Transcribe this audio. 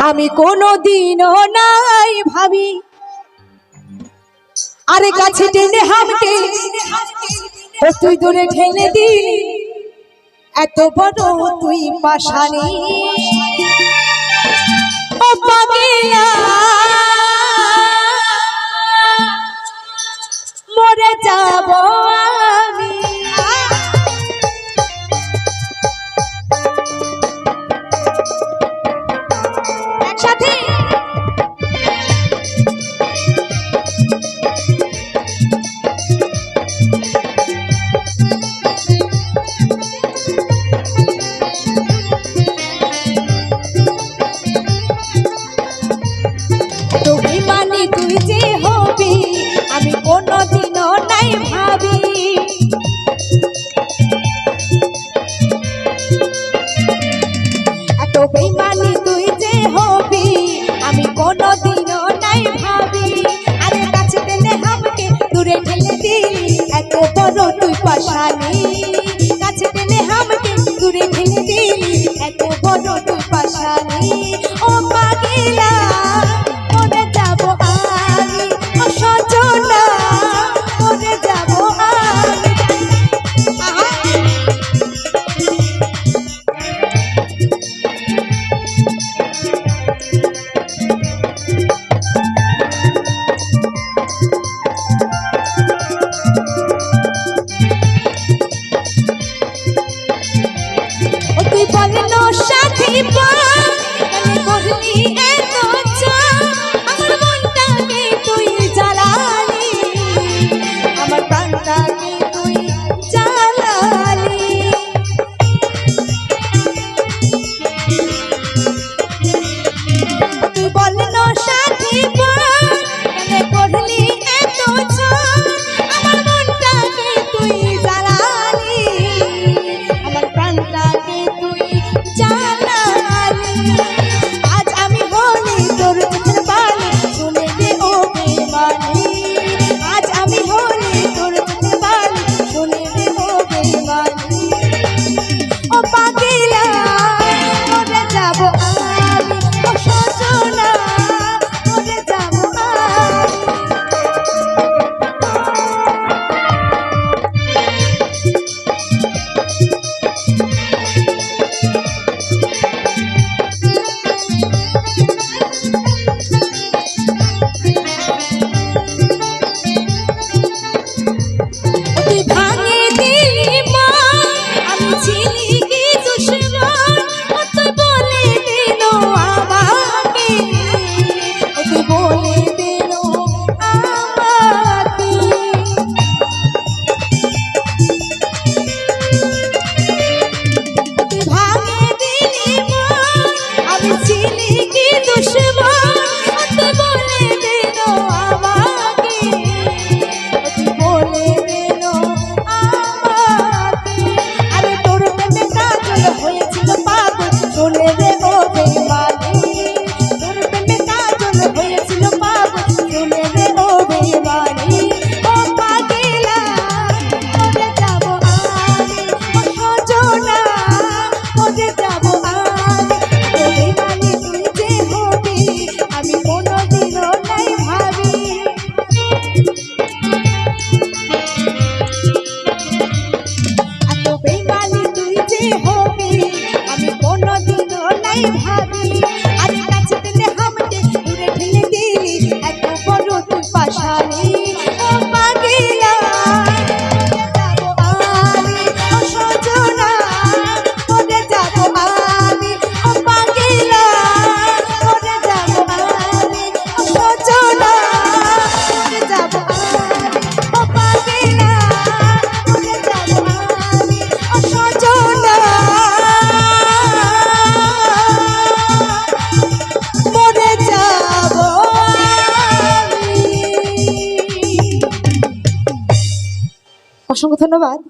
আমি কোনোদিনও নাই ভাবি আরে কাছে টেনে হামকে তুই দূরে ঠেলে দিলি এত বড় তুই পাশানি ও পাগলা মরে যাব আমি একসাথে তুমি মানে তুই যে হবি আমি কোনোদিনও নাই ভাবি এত বেমানি তুই যে হবি আমি কোনোদিনও নাই ভাবি আরে কাছে টেনে হামকে দূরে ঠেলে দিলি এত বড় তুই পাশানি কাছে টেনে হামকে দূরে ঠেলে দিলি এত বড় তুই পাশানি ও পাগলা মরে যাব আমি ও সজনা মরে যাব আমি তুই বললো সাথী মানে করলি এত আমার মনটাকে তুই জ্বালালি আমার প্রাণটাকে তুই জ্বালালি তুই বললো সাথী মানে করলি এত আমার মনটাকে তুই জ্বালালি আমার প্রাণটাকে তুই জ্বালালি আজ আমি হলি তোর চোখের বালি শুনে দে ও বেমানি আজ আমি হলি তোর চোখের বালি শুনে দে ও বেমানি ও পাগলা মরে যাব আমি ও সজনা মরে যাব আমি তুই ভাঙে দিলি মা আমি ছিলি কি দুশ্মন তুই বলে দিল আমাকে তুই বলে দিল আমাকে তুই ভাঙে দিলি মা আমি ছিলি কি দুশ্মন তুই বলে দিল আমাকে তুই বলে দিল আমাকে আরে তোর প্রেমে কাজল হয়েছিল পাগল শুনে রে ও বেমানি তোর প্রেমে কাজল হয়েছিল পাগল শুনে রে ও বেমানি ও পাগলা মরে যাব আমি ও সজনা মরে যাব আমি ও বেমানি তুই যে হবি আমি কোনোদিনও নাই ভাবি এত বেমানি তুই যে হবি আমি কোনোদিনও নাই ভাবি আজ কাছে টেনে হামকে দূরে ঠেলে দিলি এত বড় তুই পাশানি ও পাগলা মরে যাব আমি ও সজনা মরে যাব আমি ও পাগলা মরে যাব আমি ও সজনা মরে যাব আমি ও পাগলা মরে যাব আমি ও সজনা মরে যাব আমি অসংখ্য ধন্যবাদ।